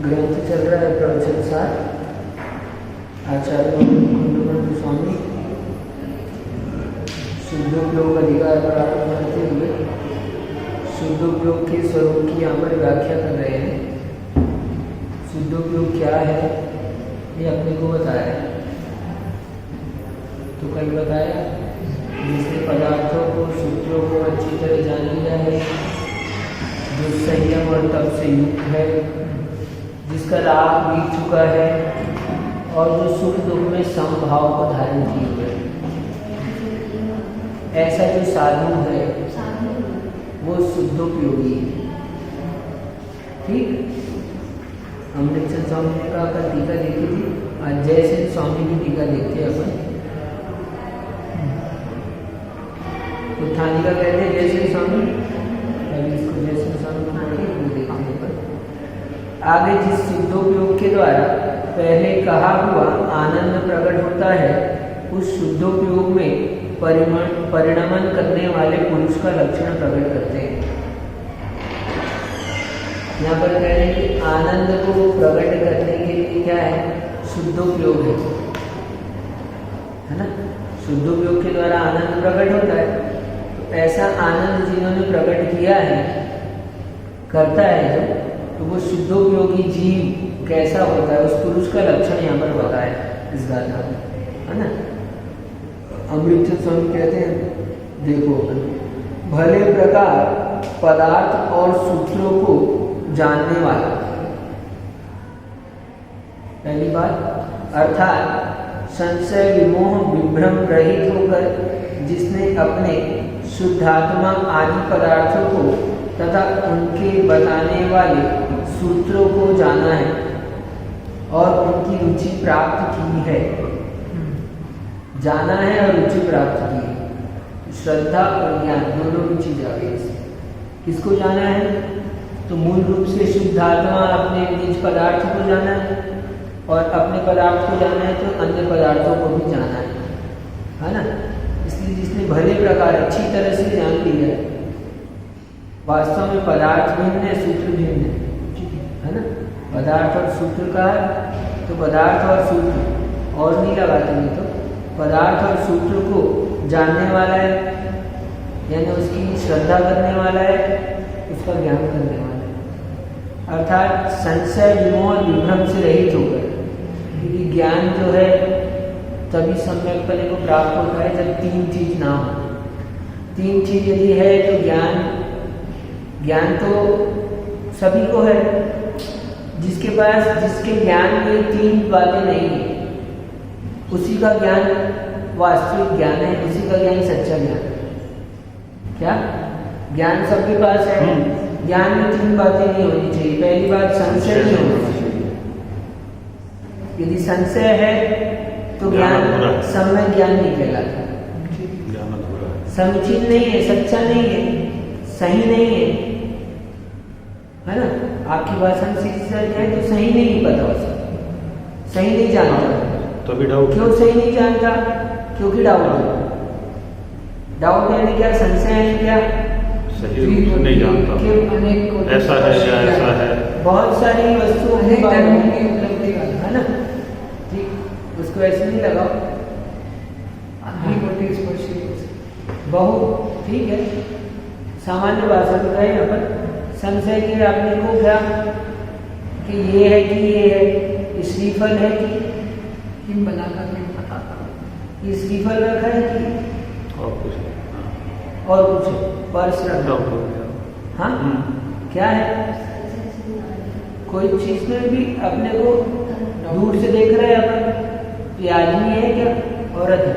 ग्रंथ चल रहा है प्रवचन सार आचार्य कुंडमन स्वामी शुद्धोपयोग अधिकार पर आरंभ करते हुए शुद्धोपयोग के स्वरूप की यहाँ पर व्याख्या कर रहे हैं। शुद्धोपयोग क्या है ये अपने को बताया है, तो कल बताया जिससे पदार्थों को सूत्रों को अच्छी तरह जान लिया है, जो संयम और तप से युक्त है, जिसका राग बीत चुका है और जो सुख दुख में समभाव को धारण किए हुए है, ऐसा जो साधु है वो शुद्धोपयोगी है। ठीक, अमृतचंद स्वामी ने कहा कल टीका देखी थी, आज जयसिंह स्वामी की टीका देखते अपन। उत्थानिका कहते हैं जयसिंह स्वामी, अभी इसको जयसिंह स्वामी को देखने पर आगे जिस शुद्धोपयोग के द्वारा पहले कहा हुआ आनंद प्रकट होता है, उस शुद्धोपयोग में परिणमन करने वाले पुरुष का लक्षण प्रकट करते हैं। यहाँ पर कह रहे हैं कि आनंद को प्रकट करने के लिए क्या है, शुद्धोपयोग है ना। शुद्धोपयोग के द्वारा आनंद प्रकट होता है, तो ऐसा आनंद जिन्होंने प्रकट किया है, करता है जो, तो वो शुद्धोपयोगी जीव कैसा होता है, उस पुरुष का लक्षण यहाँ पर बताया इस गाथा में, है ना। अमृतचंद स्वामी कहते हैं देखो, भले प्रकार पदार्थ और सूत्रों को जानने वाला, पहली बात, अर्थात संशय विमोह विभ्रम रहित होकर जिसने अपने शुद्धात्मा आदि पदार्थों को तथा उनके बताने वाले सूत्रों को जाना है और उनकी रुचि प्राप्त की है, जाना है और रुचि प्राप्त की है। श्रद्धा और ज्ञान दोनों की चीज आ गई। किसको जाना है, तो मूल रूप से शुद्धात्मा अपने निज पदार्थ को जाना है, और अपने पदार्थ को जाना है तो अन्य पदार्थों को भी जाना है ना। इसलिए जिसने भले प्रकार अच्छी तरह से जान लिया है, वास्तव में पदार्थ भिन्न है, सूत्र भिन्न है ना। पदार्थ और सूत्र का है, तो पदार्थ और सूत्र और नहीं लगाते नहीं, तो पदार्थ और सूत्र को जानने वाला है, यानी उसकी श्रद्धा करने वाला है, उसका ज्ञान करने वाला है, अर्थात संशय विमोह विभ्रम से रहित होकर। क्योंकि ज्ञान जो है तभी सम्यक पने को प्राप्त होता है जब तीन चीज ना हो। तीन चीज यदि है तो ज्ञान तो सभी को है, जिसके ज्ञान में तीन बातें नहीं है, उसी का ज्ञान वास्तविक ज्ञान है, उसी का ज्ञान सच्चा ज्ञान है। क्या ज्ञान सबके पास है, ज्ञान में तीन बातें नहीं होनी चाहिए। पहली बात, संशय नहीं होना चाहिए। यदि संशय है तो ज्ञान सम्यक ज्ञान नहीं कहलाता, समुचित नहीं है, सच्चा नहीं है, सही नहीं है ना। आपकी भाषा में है तो सही नहीं पता, उसका सही नहीं जानता, तो भी डाउट। क्यों सही नहीं जानता, क्योंकि डाउट है। डाउट यानी क्या, संशय है क्या, सही नहीं जानता, ऐसा है या ऐसा है, बहुत सारी वस्तुओं के बारे में उपलब्धि है ना। ठीक, उसको ऐसे नहीं लगाओ, बहुत ठीक है। सामान्य भाषा में कहें यहाँ पर संशय के आपने को क्या कि ये है कि ये है, ये श्रीफल है कि हिम बनाकर मैं बताता हूँ, ये श्रीफल रखा है कि और कुछ पर्स रखा, हाँ क्या है, कोई चीज में भी अपने को दूर से देख रहे हैं अपन, ये आदमी है क्या औरत है,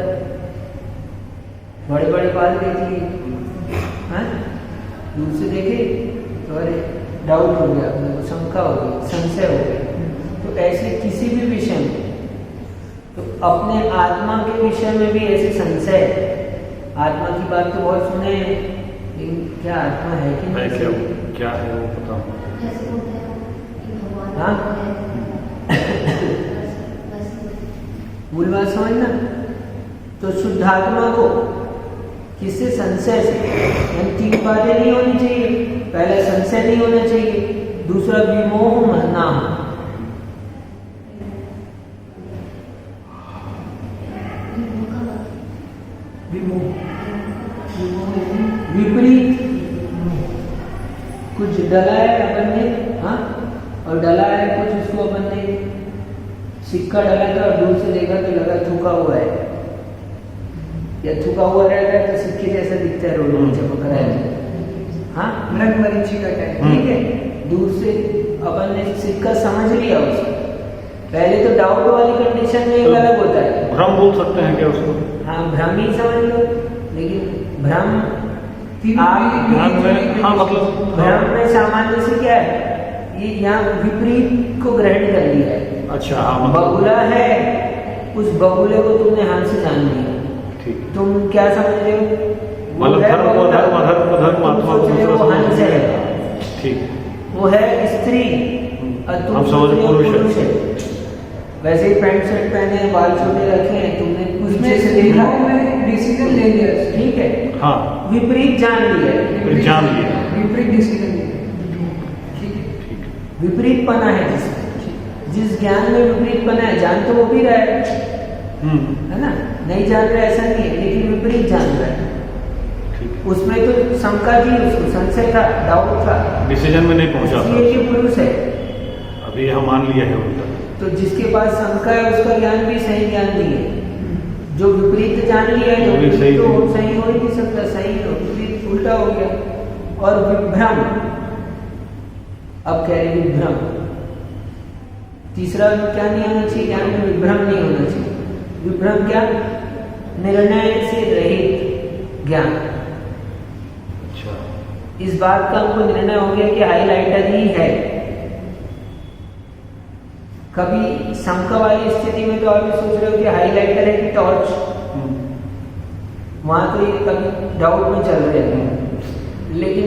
बड़े बड़े बाल देखिए, हाँ दूर से देखे तो अरे डाउट हो गया, अपने को शंका हो गई, संशय हो गया। तो ऐसे किसी भी विषय में, तो अपने आत्मा के विषय में भी ऐसे संशय। आत्मा की बात तो बहुत सुने, लेकिन क्या आत्मा है कि नहीं, क्या है वो पता हाँ मूल बात समझना। तो शुद्धात्मा को किससे, संशय से, यानी तीन बातें नहीं होनी चाहिए। पहले संशय नहीं होना चाहिए, दूसरा विमोह ना हो, विपरीत, कुछ डला है अपन ने, हाँ, और डला है कुछ, उसको अपन ने सिक्का डाला था और दूर से देखा तो लगा थूका हुआ है, या थूका हुआ रहता है तो सिक्के जैसा दिखता है, रोड में चमक रहा है, हाँ, मृग मरीचिका टाइप, ठीक है। दूर से अपन ने सिक्का समझ लिया उसको, पहले तो डाउट वाली कंडीशन में तो अलग होता है, भ्रम बोल सकते हैं क्या उसको? हाँ, भ्रम ही समझ लो, लेकिन भ्रम हाँ, मतलब भ्रम में सामान्य से क्या है, ये यहाँ विपरीत को ग्रहण कर लिया है। अच्छा, हाँ, बगुला है, उस बगुले को तुमने हंस जान लिया, ठीक, तुम क्या समझ रहे हो, मतलब धर्म को धर्म, धर्म को धर्म, आत्मा को दूसरा, वो हंस है, ठीक, वो है स्त्री और तुम समझ पुरुष है। वैसे ही पैंट शर्ट पहने, बाल छोटे रखे हैं, तुमने उसमें से देखा, मैंने डिसीजन ले लिया, ठीक है, हाँ, विपरीत जान लिया, विपरीत डिसीजन लिया, ठीक है, विपरीत पना है जिस ज्ञान में विपरीत पना है, जान तो वो भी रहा है ना, नहीं जान रहा ऐसा नहीं है, लेकिन विपरीत जान रहा है, उसमें तो शंका थी, उसको संशय था, डाउट था, डिसीजन में नहीं पहुंचा, ये पुरुष है, अभी हम मान लिया है उनका। तो जिसके पास शंका है उसका ज्ञान भी सही ज्ञान नहीं है, जो विपरीत जान लिया है, जो विपरीत तो सही हो ही नहीं सकता, सही हो विपरीत उल्टा हो गया। और विभ्रम, अब कह रहे विभ्रम, तीसरा क्या नहीं होना चाहिए ज्ञान में, विभ्रम नहीं होना चाहिए। विभ्रम क्या, निर्णय से रहित ज्ञान। अच्छा, इस बात का हमको निर्णय हो गया कि हाईलाइटर ही है। कभी शंका वाली स्थिति में तो आप सोच रहे हो कि हाईलाइटर है कि टॉर्च, वहां तो ये कभी डाउट में चल रहे हैं, लेकिन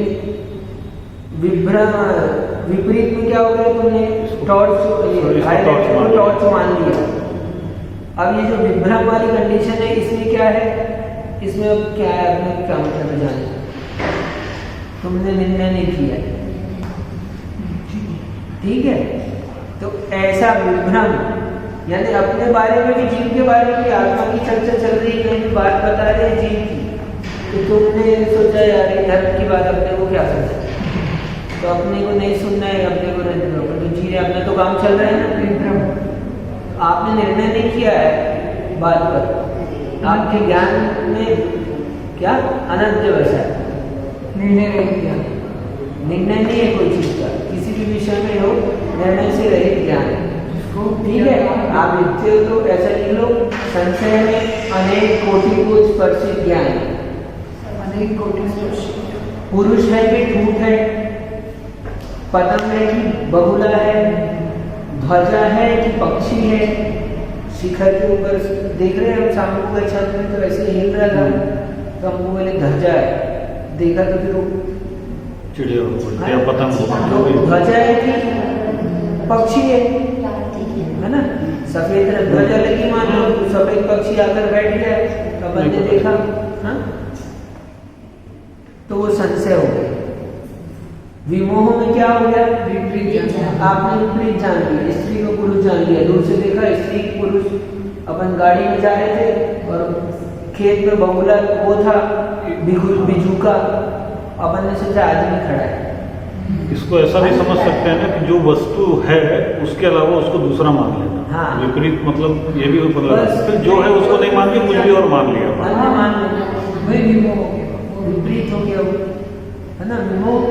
विपरीत में क्या हो गया, तुमने टॉर्च मान लिया। अब ये जो विभ्रम वाली कंडीशन है, इसमें क्या है, इसमें अब क्या है, आपने क्या मतलब है जाने, तुमने निर्णय नहीं किया, ठीक है। तो ऐसा विभ्रम, यानी अपने बारे में भी, जीव के बारे में, आत्मा की चर्चा चल रही है, कहीं भी बात बता रहे हैं जीव की, तो तुमने सोचा यार धर्म की बात अपने को क्या सोचा, तो अपने को नहीं सुनना है, अपने को रहने दो, तो जी अपना तो काम चल रहा है ना, विभ्रम। आपने निर्णय नहीं किया है बात पर, आपके ज्ञान में क्या अनध्यवश है, निर्णय नहीं किया, निर्णय नहीं है कोई चीज का, किसी भी विषय में हो, निर्णय से रहित ज्ञान, ठीक है। आप लिखते हो तो ऐसा लिख लो, संशय में अनेक कोटि को स्पर्शित ज्ञान, अनेक कोटि स्पर्शित, पुरुष है कि ठूठ है, पतंग है कि बगुला है, ध्वजा है कि पक्षी है, शिखर के ऊपर देख रहे हैं हम, शाम को छत में तो ऐसे हिल रहा था, तो हमको बोले ध्वजा है, देखा तो फिर चिड़िया पतंग, ध्वजा है कि पक्षी है ना, सफेद ध्वजा लगी मान लो, तो सफेद पक्षी आकर बैठ गया, अपन ने देखा, हाँ, तो वो संशय हो गया। विमोह में क्या हो गया, विपरीत जान, आपने विपरीत जान लिया, स्त्री को पुरुष जान लिया, दूर से देखा स्त्री पुरुष, अपन गाड़ी में जा रहे थे और खेत में बगुला वो था, बिजूका, अपन ने सोचा आदमी खड़ा है। इसको ऐसा भी समझ सकते हैं ना कि जो वस्तु है उसके अलावा उसको दूसरा मान लेना, हाँ, विपरीत मतलब ये भी मतलब जो है उसको नहीं मान के कुछ भी और मान लिया, मान लिया, विपरीत हो गया, है ना, विमोह।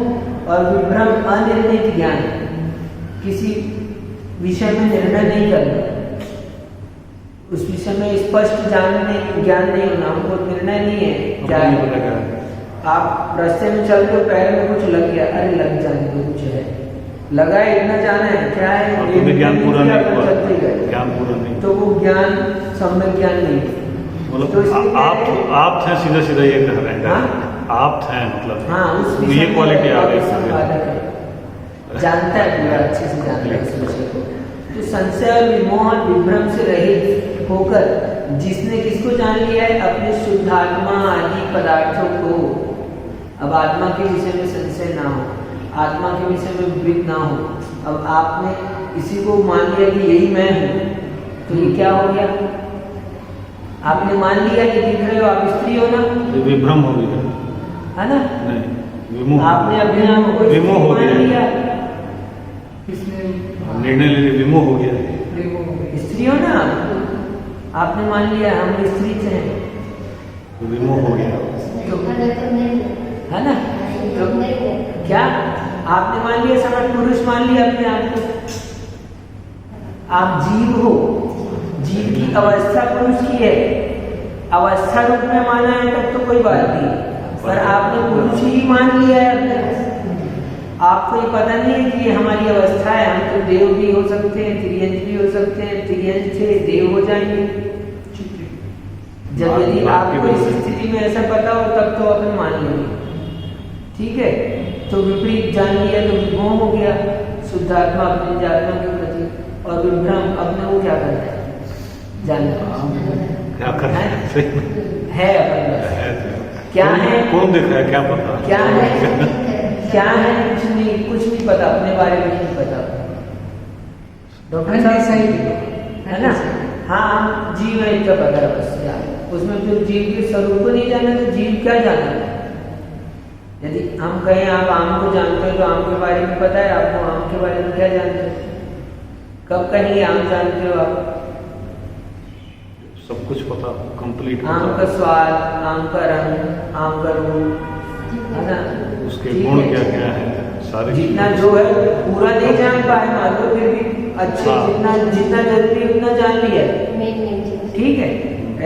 और विभ्रम अनिर्णित ज्ञान, किसी विषय में निर्णय नहीं करना, उस विषय में स्पष्ट ज्ञान नहीं होना, हमको निर्णय नहीं है क्या है। आप रास्ते में चलते हो, पैर में कुछ लग गया, अरे लग जाने तो कुछ है, लगा है, इतना जाना है क्या है, ज्ञान पूरा नहीं हुआ, चलते गए, ज्ञान पूरा नहीं, तो वो ज्ञान सम्यक ज्ञान नहीं, मतलब आप थे, सीधा सीधा ये कह रहे हैं, आप थे मतलब, हाँ, उस ये क्वालिटी आ गई, जानता है पूरा, अच्छे से जानता है इस विषय को। तो संशय और विमोह और विभ्रम से रहित होकर जिसने किसको जान लिया है, अपने शुद्ध आत्मा आदि पदार्थों को। अब आत्मा के विषय में संशय ना हो, आत्मा के विषय में विपरीत ना हो, अब आपने इसी को मान लिया कि यही मैं हूँ, तो ये क्या हो गया, आपने मान लिया कि दिख रहे हो आप स्त्री हो ना, ये विभ्रम हो गया है ना? नहीं, विमोह, आपने अपने आप को विमोह हो मान गया। लिया, किसने निर्णय लेने विमोह हो गया। देखो स्त्री हो ना, आपने मान लिया हम स्त्री से हैं, विमोह हो गया। है ना? तो क्या आपने मान लिया, समझ पुरुष मान लिया अपने आप को, आप जीव हो, जीव की अवस्था पुरुष की है, अवस्था रूप में माना है तब तो कोई बात नहीं, पर आपने पुरुष ही मान लिया है अपने, आपको ये पता नहीं है कि ये हमारी अवस्था है, हम तो देव भी हो सकते हैं, त्रियंश भी हो सकते हैं, त्रियंश से देव हो जाएंगे। जब यदि आपको इस स्थिति में ऐसा पता हो तब तो अपन मान लेंगे, ठीक है? तो विपरीत जान लिया तो विमोह हो गया, शुद्धात्मा अपने आत्मा के प्रति, और विभ्रम अपने को क्या करना है, जानना क्या करना है अपन क्या है, कौन दिख रहा है, क्या पता क्या है, क्या है, कुछ नहीं पता, अपने बारे में नहीं पता। डॉक्टर साहब सही है ना? हाँ, जीव है इतना पता है बस यार, उसमें फिर जीव के स्वरूप को नहीं जाना तो जीव क्या जाना है? यदि हम कहें आप आम को जानते हो तो आम के बारे में पता है आपको, आम के बारे में क्या जानते हो? कब कहेंगे आम जानते हो आप? सब कुछ पता, कंप्लीट आम का स्वाद, आम का रंग, आम का रूप, है ना? उसके गुण क्या क्या है सारे, जितना जो है पूरा नहीं जान पाए मान लो, फिर भी अच्छे जितना जरूरी है उतना जान लिया, ठीक है?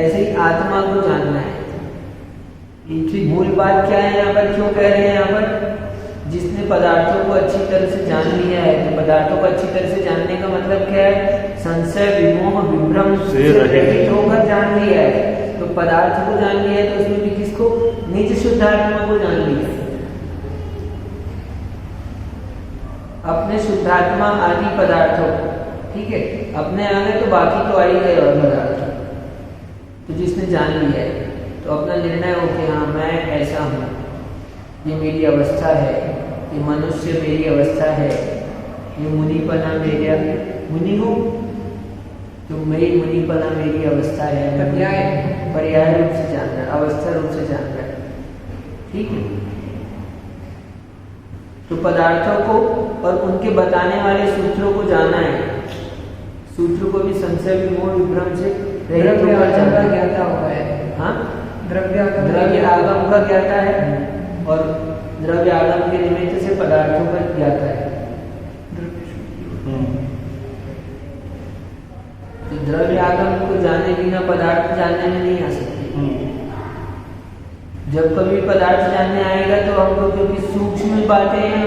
ऐसे ही आत्मा को जानना है। इनकी मूल बात क्या है यहाँ पर, क्यों कह रहे हैं यहाँ पर? जिसने पदार्थों को अच्छी तरह से जान लिया है, तो पदार्थों को अच्छी तरह से जानने का मतलब क्या है? संशय, विमोह, विभ्रम से रहित होकर जान लिया है। तो पदार्थ को जान लिया है तो उसमें भी किसको? निज शुद्धात्मा को जान लिया है। अपने शुद्धात्मा आदि पदार्थों, ठीक है? अपने आ गए तो बाकी तो आ ही गए और पदार्थ, तो जिसने जान लिया है तो अपना निर्णय हो कि हाँ मैं ऐसा हूँ, ये मेरी अवस्था है, ये मनुष्य मेरी अवस्था है, ये मुनिपना मेरा मुनि हो तो मेरी मुनिपना मेरी अवस्था है, पर्याय रूप से जानना है, अवस्था रूप से जानना है, ठीक है? तो पदार्थों को और उनके बताने वाले सूत्रों को जाना है, सूत्र को भी संशय, विमोह, विभ्रम से रहित होकर जानना ज्ञाता होता है। हाँ, द्रव्य आगम का ज्ञाता है और द्रव्य आगम के निमित्त से पदार्थों का ज्ञाता है। तो द्रव्य आगम को जाने बिना पदार्थ जानने में नहीं आ सकते। जब कभी पदार्थ जानने आएगा तो हमको क्योंकि सूक्ष्म बातें हैं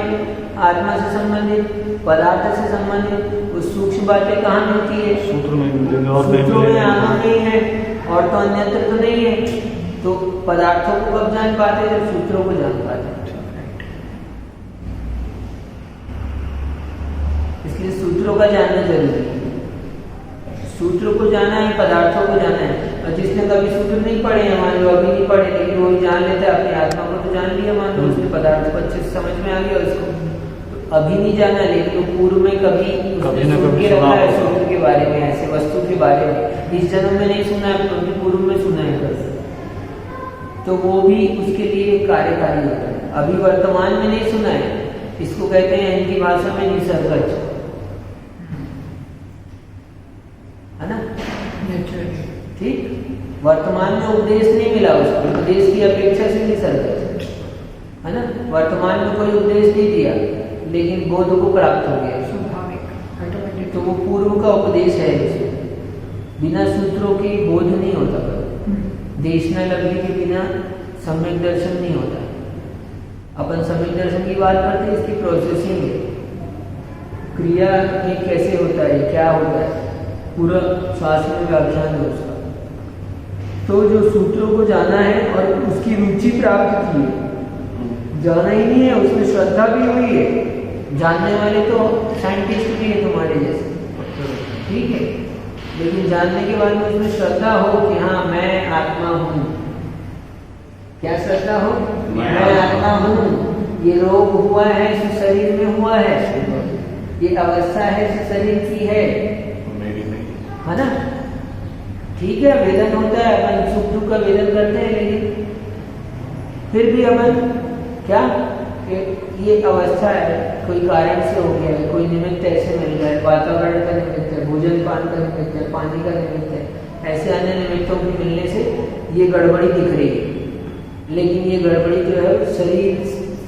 आत्मा से संबंधित, पदार्थ से संबंधित, उस सूक्ष्म बातें कहाँ मिलती है? सूत्रों में मिलेंगे, और सूत्रों में आगम नहीं है और तो अन्यत्र तो नहीं है, तो पदार्थों को कब जान पाते? जब सूत्रों को जान पाते। इसलिए सूत्रों का जानना जरूरी है। सूत्रों को जाना है, पदार्थों को जाना है। और जिसने कभी सूत्र नहीं पढ़े हैं, मान लो अभी नहीं पढ़े, लेकिन वो जान लेता है, अपनी आत्मा को तो जान लिया, मान लो उसने पदार्थ को अच्छे से समझ में आ गया, उसको तो अभी नहीं जाना, लेकिन तो पूर्व में कभी सुन के रखा है सूत्र के बारे में, ऐसे वस्तु के बारे में, इस जन्म में नहीं सुना है, कभी पूर्व में सुना है बस, तो वो भी उसके लिए कार्यकारी होता है। अभी वर्तमान में नहीं सुना है, इसको कहते हैं इनकी भाषा में निसर्गज, है ना? ठीक, वर्तमान में उपदेश नहीं मिला उसको, उपदेश की अपेक्षा से निसर्गज, है ना? वर्तमान में कोई उपदेश नहीं दिया लेकिन बोध को प्राप्त हो गया, स्वाभाविक, तो वो पूर्व का उपदेश है। बिना सूत्रों के बोध नहीं होता, देशना लब्धि के बिना सम्यक दर्शन नहीं होता। अपन सम्यक दर्शन की बात करते हैं, इसकी प्रोसेसिंग है, क्रिया में कैसे होता है, क्या होता है, पूरा शास्त्र में व्याख्यान है उसका। तो जो सूत्रों को जाना है और उसकी रुचि प्राप्त की है, जाना ही नहीं है, उसमें श्रद्धा भी हुई है, जानने वाले तो साइंटिस्ट भी है तुम्हारे जैसे, ठीक है, लेकिन जानने के बाद में उसमें श्रद्धा हो कि हाँ मैं आत्मा हूँ। क्या श्रद्धा हो? मैं आत्मा हूँ, ये रोग हुआ है इस शरीर में हुआ है, ये अवस्था है इस शरीर की है ना? ठीक है, वेदन होता है, अपन सुख दुख का वेदन करते हैं, लेकिन फिर भी अपन क्या ये अवस्था है, कोई कारण से हो गया है, कोई निमित्त ऐसे मिल गया है, वातावरण का निमित्त है, भोजन पान का निमित्त है, पानी का निमित्त है, ऐसे अन्य निमित्तों के मिलने से ये गड़बड़ी दिख रही है। लेकिन ये गड़बड़ी जो है वो शरीर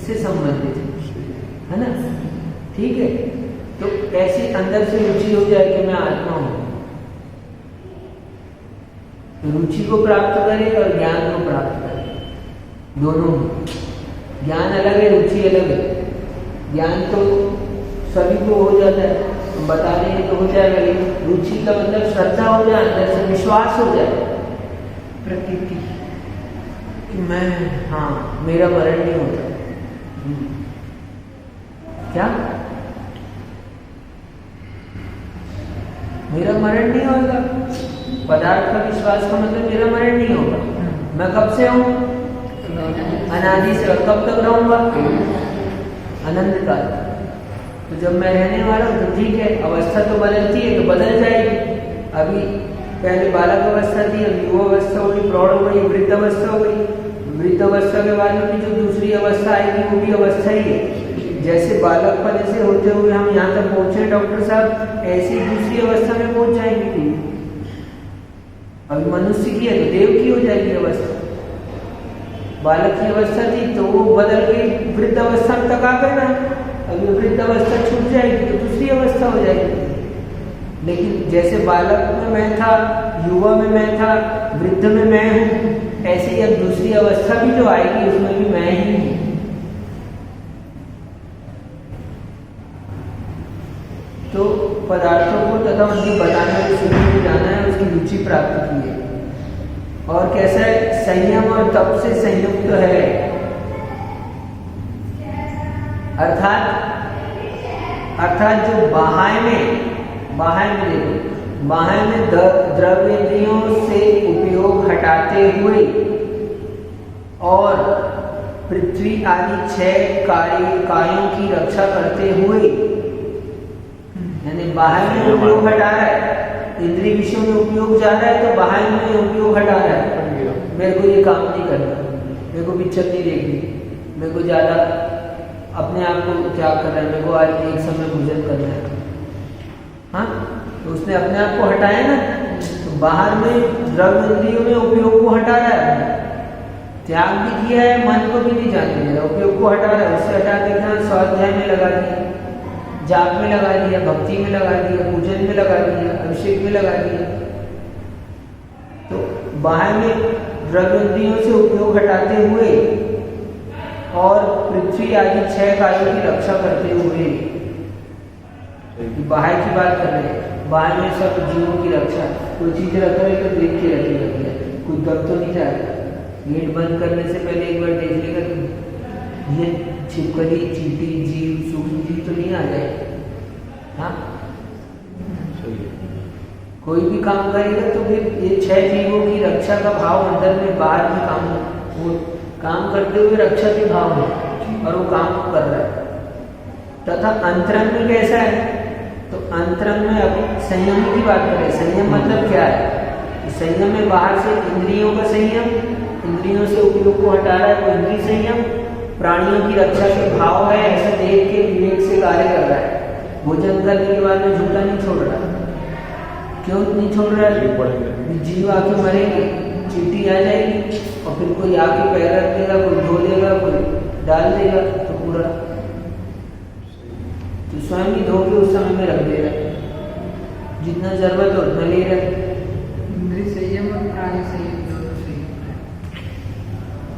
से संबंधित है ना, ठीक है। तो ऐसी अंदर से रुचि हो जाए कि मैं आत्मा हूँ, रुचि को प्राप्त करे और ज्ञान को प्राप्त करे, दोनों। ज्ञान अलग है, रुचि अलग है। ज्ञान तो सभी को हो जाता है, तो बता देंगे तो हो जाएगा, लेकिन रुचि का मतलब श्रद्धा हो जाए, अंदर से विश्वास हो जाए, प्रकृति कि मैं, हाँ, मेरा मरण नहीं होता। क्या मेरा मरण नहीं होगा? पदार्थ का विश्वास का मतलब मेरा मरण नहीं होगा। मैं कब से हूँ? अनादि से। और कब तक रहूंगा? अनंत काल। तो जब मैं रहने वाला हूँ तो ठीक है, अवस्था तो बदलती है, तो बदल जाएगी। अभी पहले बालक अवस्था थी, अभी युवा अवस्था हो गई, प्रौढ़ हो गई, वृद्ध अवस्था हो गई। वृद्ध अवस्था के बाद में जो दूसरी अवस्था आएगी वो भी अवस्था ही है। जैसे बालक पने से होते हुए हम यहाँ तक पहुंचे डॉक्टर साहब, ऐसी दूसरी अवस्था में पहुंच जाएंगे। अभी मनुष्य की है तो देव की हो जाएगी अवस्था। बालक की अवस्था थी तो वो बदल के वृद्ध अवस्था तक आ गए ना, अभी वृद्ध अवस्था छूट जाएगी तो दूसरी अवस्था हो जाएगी। लेकिन जैसे बालक में मैं था, युवा में मैं था, वृद्ध में मैं हूँ, ऐसे ही अब दूसरी अवस्था भी जो आएगी उसमें भी मैं ही हूँ। तो पदार्थों को तथा उनकी बताने वाली स्थिति में जाना है, उसकी रुचि प्राप्त की है। और कैसा है? संयम और तप से संयुक्त है। अर्थात जो बाह्य में देखो, बाह्य में द्रव्येंद्रियों से उपयोग हटाते हुए और पृथ्वी आदि 6 कायों की रक्षा करते हुए, यानी बाह्य में उपयोग हटा रहा है, इंद्रिय विषयों में उपयोग जा रहा है तो बाह्य में उपयोग हटा रहा है। मेरे को ये काम नहीं करना, मेरे को पिक्चर नहीं देखनी, मेरे को ज़्यादा अपने आप को त्याग करना है, मेरे को आज एक समय भोजन करना है। हाँ, तो उसने अपने आप को हटाया ना, तो बाहर में द्रव्य इंद्रियों में उपयोग को हटा रहा है, त्याग भी किया है, मन को भी नहीं जाने दे रहा, उपयोग को हटा रहा है। उससे हटा के ध्यान स्वाध्याय में लगा दिया, जाप में लगा दिया, भक्ति में लगा दिया, पूजन में लगा दिया, अभिषेक में लगा दिया। तो बाहर में द्रव्येंद्रियों से उपयोग हटाते हुए और पृथ्वी आदि 6 कायों की रक्षा करते हुए, बाहर की बात कर रहे हैं, बाहर में सब जीवों की रक्षा, कोई चीज रख रहे तो देख के रखेगा, कोई दब तो नहीं जाएगा। गेट बंद करने से पहले एक बार देख लेगा कि ये छिपकली, चींटी, जीव, सूक्ष्म जीव तो नहीं आ जाए। हाँ, कोई भी काम करेगा तो फिर ये 6 जीवों की रक्षा का भाव अंदर में, बाहर में काम, वो काम करते हुए रक्षा के भाव है और वो काम कर रहा है। तथा अंतरंग में कैसा है? तो अंतरंग में अभी संयम की बात करें। संयम मतलब क्या है? तो संयम में बाहर से इंद्रियों का संयम, इंद्रियों से उपयोग को हटा रहा है तो इंद्रिय संयम, प्राणियों की रक्षा के भाव है, ऐसा देख के विवेक से कार्य कर रहा है। भोजन करने के बाद में झूठा नहीं छोड़ रहा। क्यों नहीं छोड़ रहा है? जीव आके मरेंगे, चींटी आ जाएगी और फिर कोई आके पैर रख देगा, कोई धो देगा, कोई डाल देगा, तो पूरा तो स्वयं ही धो के उस समय में रख दे रहा है, जितना जरूरत हो उतना ले रहा है। इंद्रिय संयम और प्राणी संयम दोनों सही।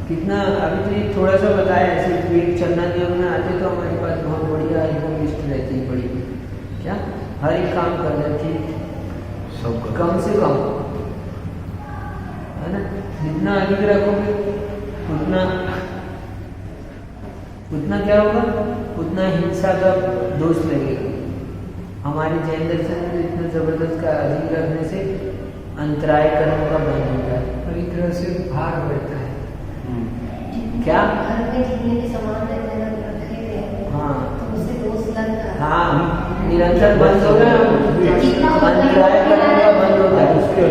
कितना अभी तो ये थोड़ा सा बताया, ऐसे पेट चलना नियम में आते तो हमारे पास बहुत बढ़िया एकदम लिस्ट रहती है बड़ी। क्या हर एक काम कर जाती है, सब कम से कम, है ना? जितना अधिक रखोगे उतना क्या होगा? उतना हिंसा का दोष लगेगा। हमारे जैन दर्शन में इतना जबरदस्त का अधिक रखने से अंतराय कर्म का बंद होता है और एक तरह से भार बढ़ता है। क्या घर में जितने भी सामान रखे थे, हाँ, तो उससे दोष लगता है। हाँ, निरंतर बंद हो गया, अंतराय कर्म का बंद होता है। उसके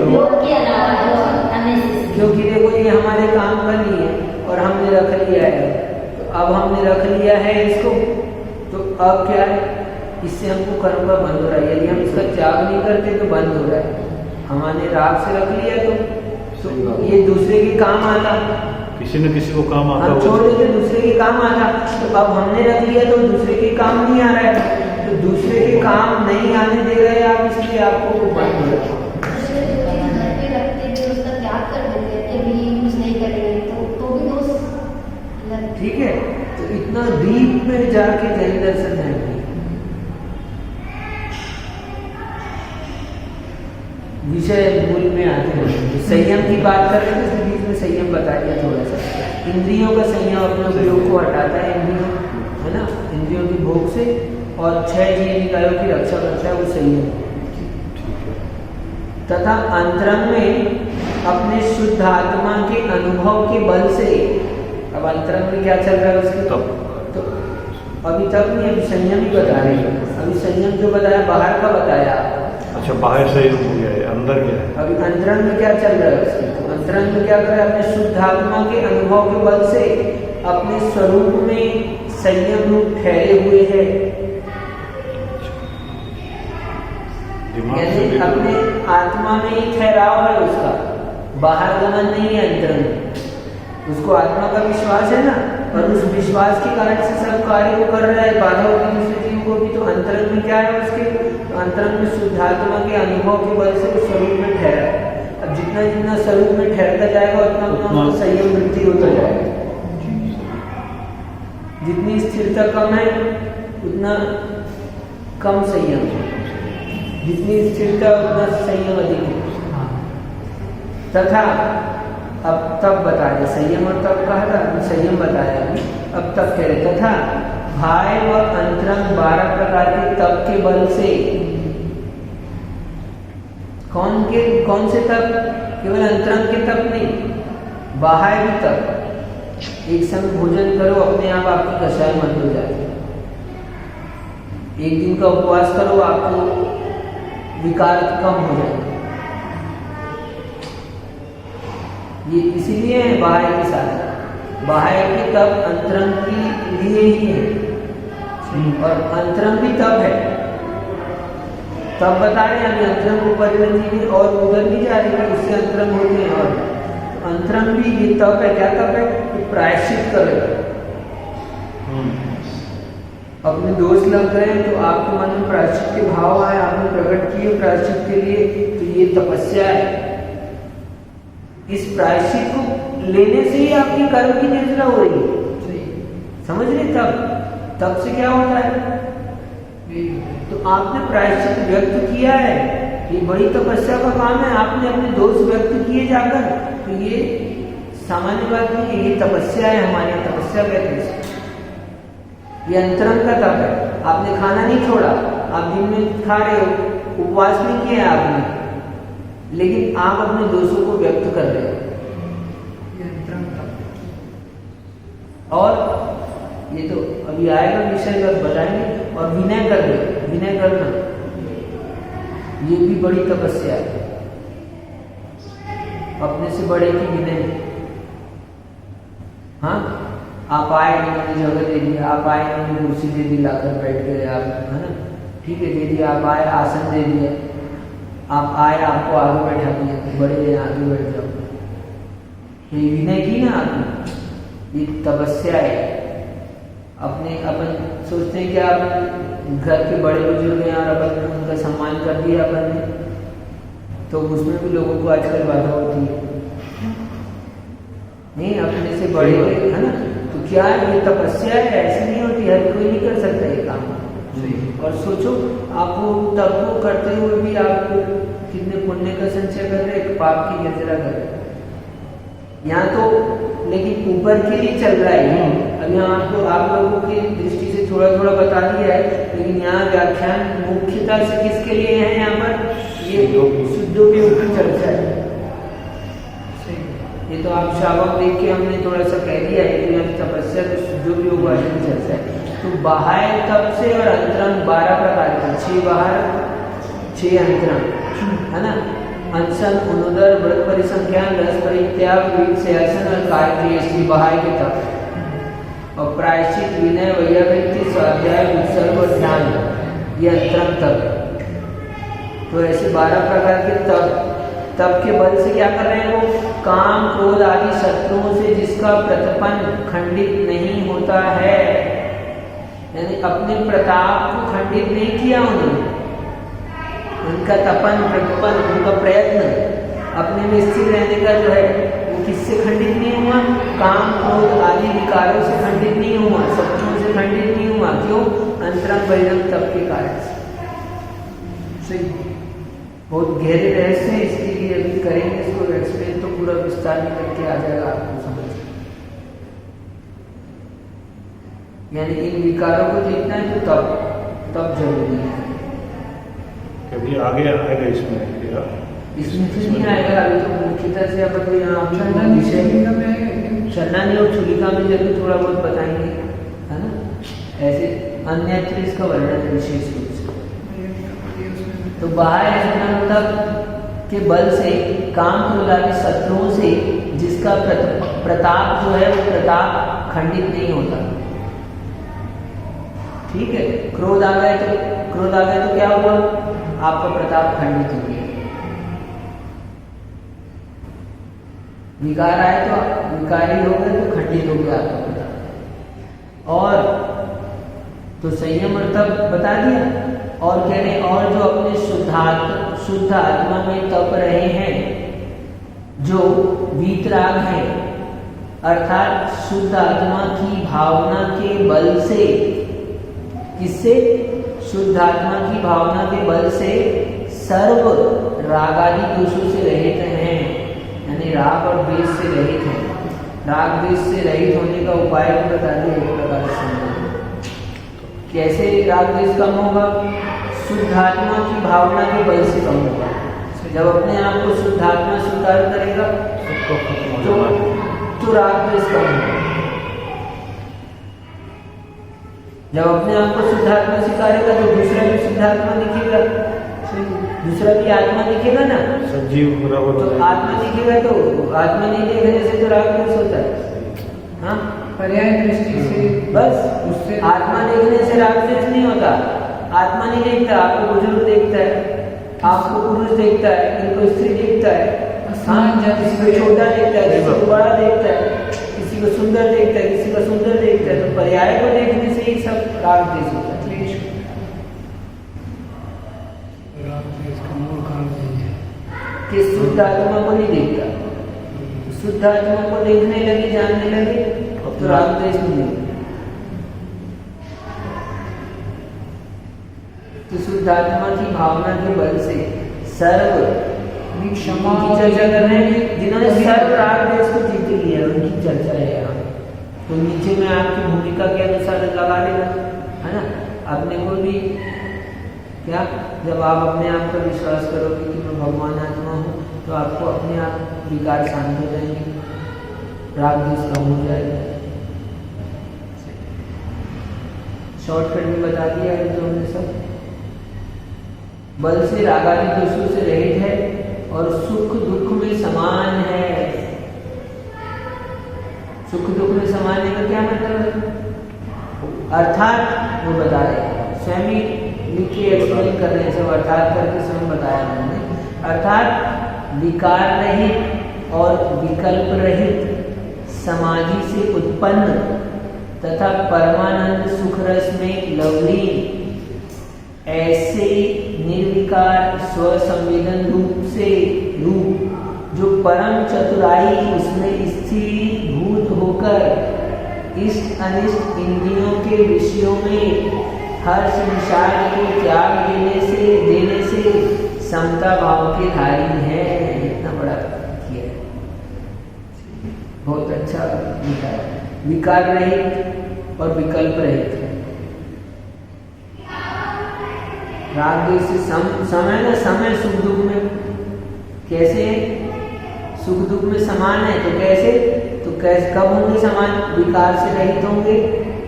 के अलावा जो unnecessary। क्योंकि देखो ये हमारे काम का नहीं है और हमने रख लिया है, तो अब हमने रख लिया है इसको, तो अब क्या है, इससे हमको कर्म का बंध हो रहा है। यदि हम इसका त्याग नहीं करते तो बंद हो रहा है। हमने राग से रख लिया तो ये दूसरे के काम आता, किसी न किसी को काम आता, हम छोड़ देते दूसरे के काम आता। तो अब हमने रख लिया तो दूसरे के काम नहीं आ रहा है, तो दूसरे के काम नहीं आने दे रहे आप, इसलिए आपको वो बंद हो रहा है। घर पे रखते हुए उसका त्याग कर देते हैं कि अभी यूज नहीं करेंगे तो भी दोष ठीक है, तो इतना डीप में जाके जैन दर्शन है। विषय मूल में आते हैं, संयम की बात कर रहे थे, तो बीच में संयम बता दिया थोड़ा सा। इंद्रियों का संयम अपने उपयोग को हटाता है, इंद्रियों है ना, इंद्रियों की भोग से, और 6 जीव निकायों की रक्षा करता है वो संयम। तथा अंतरंग में अपने शुद्ध आत्मा के अनुभव के बल से, अब अंतरंग में क्या चल रहा है उसके, तो अभी तक नहीं, अभी संयम ही बता रहे हैं। अभी संयम जो बताया बाहर का बताया। अच्छा, बाहर से हो गया है, अंदर क्या है? अभी अंतरंग में क्या चल रहा है उसके, तो अंतरंग में क्या कर रहा है, अपने शुद्ध आत्मा के अनुभव के बल से अपने स्वरूप में संयम रूप ठहरे हुए है। यानी अपने आत्मा में ही ठहराव है उसका, बाहर गमन नहीं है अंतरंग। उसको आत्मा का विश्वास है ना, और उस विश्वास के कारण से सब कार्य को कर रहा है, बाधा होगी दूसरे जीव को भी। तो अंतरंग में क्या है उसके, तो अंतरंग में शुद्धात्मा के अनुभव के बल से वो स्वरूप में ठहरा है। अब जितना जितना स्वरूप में ठहरता जाएगा उतना उतना उसका संयम वृद्धि होता जाएगा। जितनी स्थिरता कम है उतना कम संयम, जितनी स्थिरता उतना संयम अधिक है। तथा अब तब बता रहे, संयम और तब कहा था, संयम बताया अभी, अब तब कह रहे। तथा भाय व अंतरंग 12 प्रकार के तप के बल से, कौन से तप, केवल अंतरंग के तप नहीं, बाह्य भी तप। एक समय भोजन करो, अपने आप आपकी कषाय मत हो जाए। एक दिन का उपवास करो, आपको विकार कम हो जाए। ये इसीलिए है बाह्य के साथ, बाह्य के तप अंतरंग के लिए ही है, और अंतरंग भी तप है। तब बता रहे हैं अभी अंतरंग को परिणति और उधर नहीं जा रहे कि उससे अंतरंग होते हैं। और तो अंतरंग भी ये तप है, क्या तप है, कि प्रायश्चित करेगा। अपने दोष लग गए तो आपके मन में प्रायश्चित के भाव आए, आपने प्रकट किए प्रायश्चित के लिए, तो ये तपस्या है। इस प्रायश्चित को लेने से ही आपकी कर्म की निर्जरा हो रही है, समझ रहे। तब से क्या होता है, तो आपने प्रायश्चित व्यक्त किया है, ये बड़ी तपस्या का काम है। आपने अपने दोष व्यक्त किए जाकर, तो ये सामान्य बात नहीं है, ये तपस्या है, हमारी तपस्या कहते हैं। ये अंतरंग का तप है। आपने खाना नहीं छोड़ा, आप दिन में खा रहे हो, उपवास नहीं किया आपने, लेकिन आप अपने दोषों को व्यक्त कर रहे हो। और ये तो अभी आएगा विषय का बताएंगे। और विनय कर रहे, विनय करना ये भी बड़ी तपस्या है, अपने से बड़े की विनय। हाँ, आप आए, मैंने जगह दे दिया, आप आए, मैंने कुर्सी दे दी, लाकर बैठ गए आप, है ना, ठीक है, दे दिया। आप आए, आसन दे दिया, आप आए, आपको आगे बैठा दिया, बड़े हैं, आगे बैठ जाओ। ये विनय की ना आपने, ये तपस्या है। अपने अपन सोचते हैं कि आप घर के बड़े बुजुर्ग हैं और अपन उनका सम्मान कर दिया अपन ने, तो उसमें भी लोगों को आजकल बाधा होती है। नहीं, अपने से बड़े है ना, तो क्या है, ये तपस्या है, ऐसी नहीं होती, हर कोई नहीं कर सकता ये काम। और सोचो, आप वो तप को करते हुए भी आप कितने पुण्य का संचय कर रहे, पाप की निर्जरा कर रहे। यहाँ तो लेकिन ऊपर के लिए चल रहा है। अब यहाँ आपको आप लोगों की दृष्टि से थोड़ा थोड़ा बता दिया है, लेकिन यहाँ व्याख्यान मुख्यतः से किसके लिए है, यहाँ पर ये शुद्धोपयोग की चर्चा है। ये तो आप शावक देख के हमने थोड़ा सा कह दिया है कि यहाँ तपस्या तो शुद्धोपयोग वाली की चर्चा है। तो बाह्य तप से और अंतरंग 12 प्रकार के, 6 बाहर 6 अंतरंग, है ना। अनशन अनुदर व्रत परिसंख्यान रस परित्याग वीत से आसन और कार्य इसकी बहाय के तप और प्रायश्चित विनय वैयावृत्ति स्वाध्याय उत्सर्ग और ध्यान ये अंतरम तप। तो ऐसे 12 प्रकार के तप के बल से क्या कर रहे हैं वो? काम क्रोध आदि शत्रुओं से जिसका प्रतपन खंडित नहीं होता है, यानी अपने प्रताप को खंडित नहीं किया उन्होंने, उनका तपन प्रतपन उनका प्रयत्न अपने में स्थिर रहने का जो है वो किससे खंडित नहीं हुआ? काम क्रोध आदि विकारों से खंडित नहीं हुआ, शत्रुओं से खंडित नहीं हुआ। क्यों? अंतरंग बहिरंग तप के कारण से। बहुत गहरे रहस्य है, इसके लिए अभी करेंगे इसको एक्सप्लेन, तो पूरा विस्तार में करके आ जाएगा आपको समझ। यानी इन विकारों को जीतना है तो तब जरूरी है। कभी आगे आएगा इसमें तो नहीं आएगा अभी, तो मुख्यतः से अपन यहाँ चन्नानी और छुलिका में जरूर थोड़ा बहुत बताएंगे, है ना। ऐसे अन्यत्र इसका वर्णन है विशेष रूप से। तो बाह्य मतलब के बल से काम क्रोध आदि शत्रुओं से जिसका प्रताप जो है वो प्रताप खंडित नहीं होता। ठीक है, क्रोध आ गए तो क्या हुआ? आपका प्रताप खंडित हो गया। विकार आए तो विकारी हो गए तो खंडित हो गया आपका प्रताप। और तो संयम तब बता दिया, और कह रहे और जो अपने शुद्ध आत्मा में तप रहे हैं, जो वीतराग है, अर्थात शुद्ध आत्मा की भावना के बल से, किससे? शुद्ध आत्मा की भावना के बल से सर्व रागादि दोषों से रहित हैं, यानी राग और द्वेष से रहित हैं। राग द्वेष से रहित होने का उपाय भी बता दिया एक प्रकार से। कैसे राग द्वेष कम होगा? शुद्ध आत्मा की भावना के बल से कम होगा। जब अपने आप को शुद्ध आत्मा स्वीकार करेगा तो राग द्वेष कम होगा। जब अपने आप को शुद्ध आत्मा स्वीकारेगा तो दूसरा भी शुद्ध आत्मा दिखेगा, दूसरा भी आत्मा दिखेगा ना, सजीव बराबर। तो आत्मा दिखेगा तो आत्मा नहीं देखने से तो राग द्वेष होता है। हाँ, पर्याय दृष्टि से बस उससे आत्मा देखने से राग द्वेष नहीं होता। आत्मा नहीं देखता, आपको बुजुर्ग देखता है, आपको पुरुष देखता है, इनको स्त्री देखता है, किसी को छोटा देखता है, किसी को बड़ा देखता है, किसी को सुंदर देखता है, किसी को सुंदर देखता है। तो पर्याय को देखने से ही सब राग द्वेष होता है। कि शुद्ध आत्मा को नहीं देखता, शुद्ध आत्मा को देखने लगे, जानने लगे तो राग द्वेष नहीं होता। तो शुद्ध आत्मा की भावना के बल से सर्व क्षमा की चर्चा कर रहे हैं, जिन्होंने सर्व राग द्वेष को जीत लिया उनकी चर्चा है यहाँ। तो नीचे में आपकी भूमिका के अनुसार लगा लेना, है ना। अपने को भी क्या, जब आप अपने आप पर विश्वास करोगे कि मैं भगवान आत्मा हूँ, तो आपको अपने आप विकार शांत हो जाएंगे, राग द्वेष कम हो जाएगा। शॉर्टकट में बता दिया है जो हमने सब। बल से रागादि दोषों से रहित है और सुख दुख में समान है। सुख दुख में समान है का क्या मतलब है? अर्थात वो बता रहे, स्वयं लिख के एक्सप्लेन कर रहे हैं सब, अर्थात करके स्वयं बताया उन्होंने। अर्थात विकार रहित और विकल्प रहित समाधि से उत्पन्न तथा परमानंद सुख रस में लवलीन ऐसे निर्विकार स्वसंवेदन रूप जो परम चतुराई उसमें स्थिरीभूत होकर इष्ट अनिष्ट इंद्रियों के विषयों में हर्ष निषाद को त्याग देने से समता भाव के धारी है। इतना बड़ा किया है, बहुत अच्छा लिखा है। विकार रहित और विकल्प रहित है। राग द्वेष से समय ना, समय सुख दुख में कैसे सुख दुख में समान है, तो कैसे कब होंगे समान? विकार से रहित होंगे,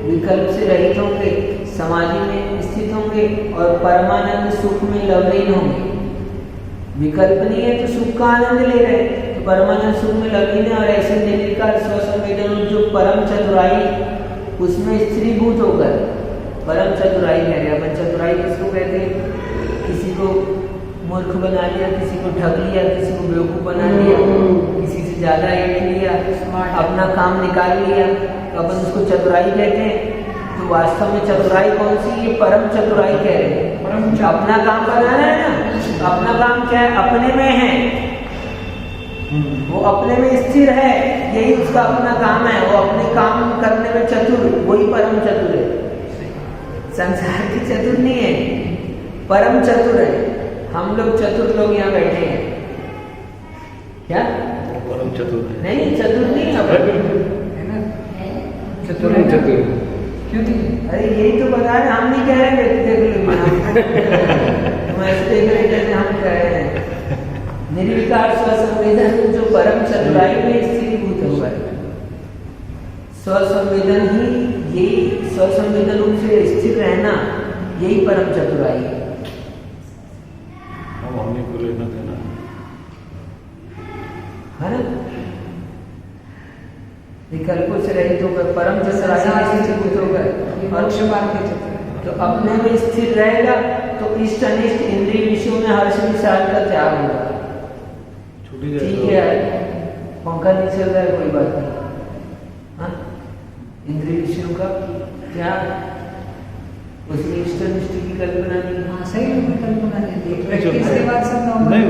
विकल्प से रहित होंगे, समाधि में स्थित होंगे और परमानंद सुख में लवलीन होंगे। विकल्प नहीं है तो सुख का आनंद ले रहे हैं, तो परमानंद सुख में लगी ने और ऐसे निर्विकार स्वसंवेदन जो परम चतुराई उसमें स्त्रीभूत होकर परम चतुराई कह रहे हैं। अपन चतुराई किसको कहते हैं? किसी को मूर्ख बना लिया, किसी को ठग लिया, किसी को बेवकूफ बना लिया, किसी से ज्यादा एट लिया, अपना काम निकाल लिया, तो अपन उसको चतुराई कहते हैं। तो वास्तव में चतुराई कौन सी? ये परम चतुराई कह रहे हैं। अपना काम बनाना है ना, अपना काम क्या है? अपने में है, वो अपने में स्थिर है, यही उसका अपना काम है। वो अपने काम करने में चतुर, वही परम चतुर है। संसार की चतुर नहीं है, परम चतुर है। हम लोग चतुर लोग यहाँ बैठे हैं, क्या परम चतुर नहीं? चतुर नहीं है ना, चतुर है, चतुर क्यों नहीं? अरे यही तो बता रहे, हम नहीं कह रहे देख लो तुम ऐसे देख रहे जैसे हम कह रहे हैं। निर्विकार स्वसंवेदन जो परम चतुराई में स्थिरीभूत हुआ है, स्वसंवेदन ही, यही स्वसंवेदन रूप से स्थिर रहना, यही परम चतुराई है। हमने को लेना देना है ना? विकल्पों से रहित होकर परम चतुराई में स्थिरीभूत होकर और तो अपने में स्थिर रहेगा तो इष्ट अनिष्ट इंद्रिय विषयों में हर्ष विषाद का त्याग होगा। ठीक है, पंखा नहीं चल रहा है, कोई बात नहीं। हाँ, इंद्रिय विषयों का त्याग, उसमें इष्ट अनिष्ट की कल्पना नहीं। हाँ सही है, कल्पना नहीं, प्रैक्टिस के बाद सब नॉर्मल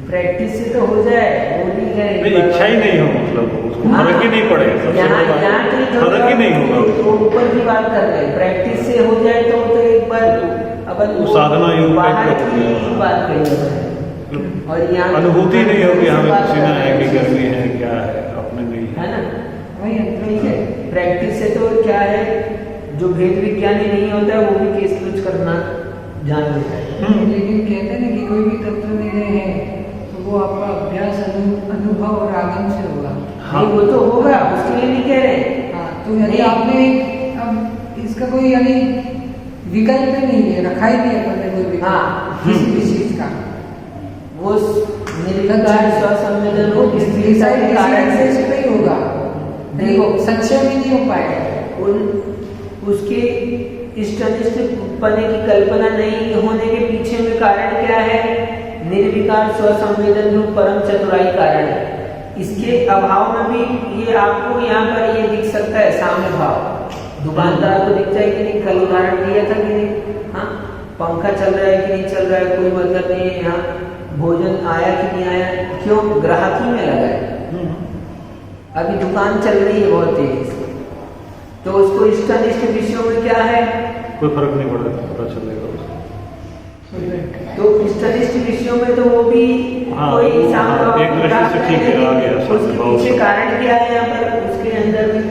प्रैक्टिस से तो हो जाए, वो नहीं करें, इच्छा ही नहीं हो, मतलब उसको फर्क ही नहीं पड़ेगा, फर्क ही नहीं होगा। तो ऊपर की बात कर रहे हैं, प्रैक्टिस से हो जाए तो एक बार अपन साधना योग बाहर की बात कही और यहाँ अनुभूति नहीं होगी, हमें पसीना है कि गर्मी है, क्या है, अपने नहीं है ना, वही ठीक है। प्रैक्टिस से तो क्या है, जो भेद विज्ञानी नहीं होता है वो भी केस कुछ करना जान लेता है। लेकिन कहते हैं ना कि कोई भी तत्व निर्णय है तो वो आपका अभ्यास, अनुभव और आगम से होगा। हाँ, वो तो होगा, उसके लिए नहीं कह रहे। हाँ, तो यदि आपने अब इसका कोई यानी विकल्प नहीं है, रखा ही नहीं है अपन ने कोई विकल्प। हाँ, किसी भी चीज का वो निर्विकार स्वसंवेदन हो, किसी कारण से नहीं होगा, देखो सच्चे भी नहीं हो पाएगा। उसके इष्ट अनिष्ट उत्पन्न की कल्पना नहीं होने के पीछे में कारण क्या है? निर्विकार स्वसंवेदन रूप परम चतुराई कारण है। इसके अभाव में भी ये आपको यहाँ पर ये दिख सकता है, साम्य भाव। दुकानदार को दिख जाए कि नहीं, कल उदाहरण दिया था कि नहीं, हाँ, पंखा चल रहा है कि नहीं चल रहा है, कोई मतलब नहीं है, यहाँ भोजन आया कि नहीं आया, क्यों? ग्राहकी में लगा है, अभी दुकान चल रही है बहुत तेजी से, तो उसको इष्ट अनिष्ट विषयों में क्या है, कोई फर्क नहीं पता चलेगा उसको। तो इष्ट अनिष्ट विषयों में तो वो भी कोई एक दृष्टि से ठीक है, आ गया। उसके पीछे कारण क्या है? यहाँ पर उसके अंदर भी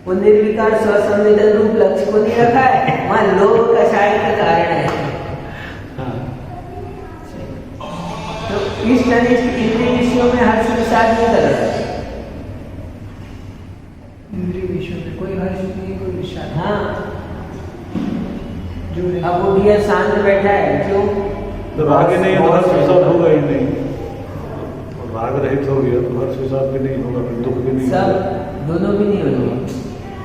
वो निर्विकार स्वसंवेदन रूप लक्ष्य को नहीं रखा है, वहाँ लोभ कषाय का कारण है। तो इष्ट अनिष्ट इंद्रिय विषयों में हर्ष विषाद नहीं कर रहा है, इंद्रिय विषयों में कोई हर्ष नहीं, कोई विषाद। हाँ, अब वो भी शांत बैठा है, क्यों? तो राग नहीं है तो हर्ष विषाद होगा ही नहीं, राग रहित हो गया तो हर्ष विषाद भी नहीं होगा, फिर दुख भी नहीं होगा, सब दोनों भी नहीं होगा।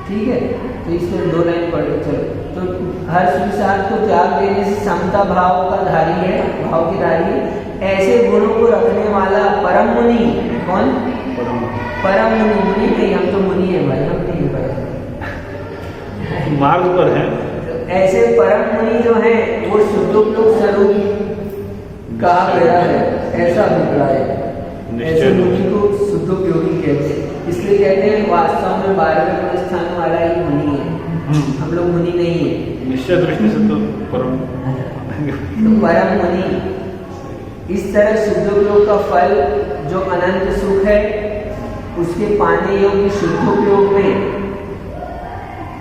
ठीक है, तो इसमें 2 लाइन पढ़े चलो। तो हर्ष विषाद को त्याग देने से समता भाव का धारी है, भाव की धारी है। ऐसे गुणों को रखने वाला परम मुनि, कौन? परम मुनि। मुनि नहीं, हम तो मुनि है भाई, हम नहीं परम मार्ग पर है। ऐसे परम मुनि जो है वो शुद्धोपयोग स्वरूप कहा गया है, ऐसा अभिप्राय है। ऐसे मुनि को शुद्धोपयोगी कहते हैं, इसलिए कहते हैं वास्तव में 12वें स्थान वाला ही मुनि है, हम लोग मुनि नहीं है। निश्चय दृष्टि से तो परम तो परम मुनि। इस तरह शुद्धोपयोग का फल जो अनंत सुख है, उसके पाने योग्य शुद्धोपयोग में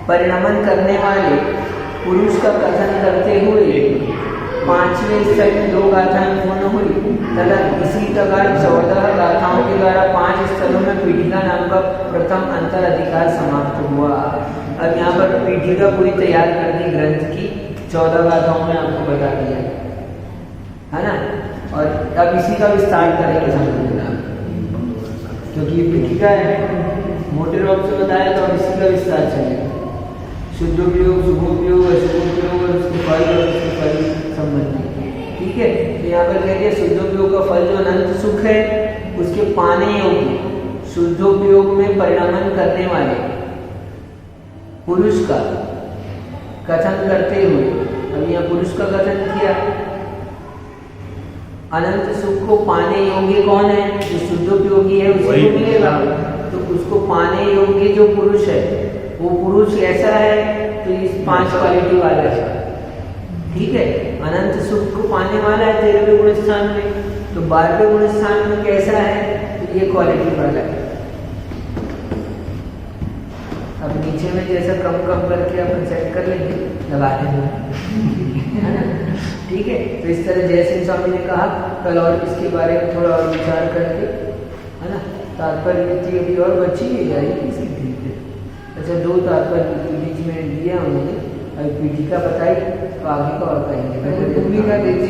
परिणमन करने वाले पुरुष का कथन करते हुए 5वें स्तर में 2 गाथाएं पूर्ण हुई तथा इसी प्रकार 14 गाथाओं के द्वारा 5 स्तरों में पीठिका नाम का प्रथम अंतर अधिकार समाप्त हुआ। अब यहाँ पर पीठिका पूरी तैयार कर दी ग्रंथ की, 14 गाथाओं में आपको बता दिया है ना। और अब इसी का विस्तार करेंगे समझना, क्योंकि ये पीठिका है, मोटे रूप से बताया तो अब इसी का विस्तार चलेगा। शुद्धोपयोग, शुभोपयोग, अशुभोपयोग और उसके फल और उसके फल संबंधी। ठीक है, तो यहाँ पर कह दिया शुद्धोपयोग का फल जो अनंत सुख है उसके पाने योग्य शुद्धोपयोग में परिणमन करने वाले पुरुष का कथन करते हुए, अब यहाँ पुरुष का कथन किया। अनंत सुख को पाने योग्य कौन है? जो शुद्धोपयोगी है उसी को मिलेगा। तो उसको पाने योग्य जो पुरुष है वो पुरुष कैसा है? तो इस 5 क्वालिटी वाला है। ठीक है, अनंत सुख को पाने वाला है 13वें गुण स्थान में, तो 12वें गुण स्थान में कैसा है? तो ये क्वालिटी वाला है। अब नीचे में जैसा कम कम करके अपन सेट कर लेंगे, लगा देंगे है ना। ठीक है, तो इस तरह जयसिंह स्वामी ने कहा कल और इसके बारे में थोड़ा और विचार करके, है ना। तात्पर्य अभी और बची है या इसकी ठीक है। अच्छा, 2 तात्पर्य बीच में दिया उन्होंने, अभी पीठिका बताई तो आगे का और कहेंगे। भूमिका देती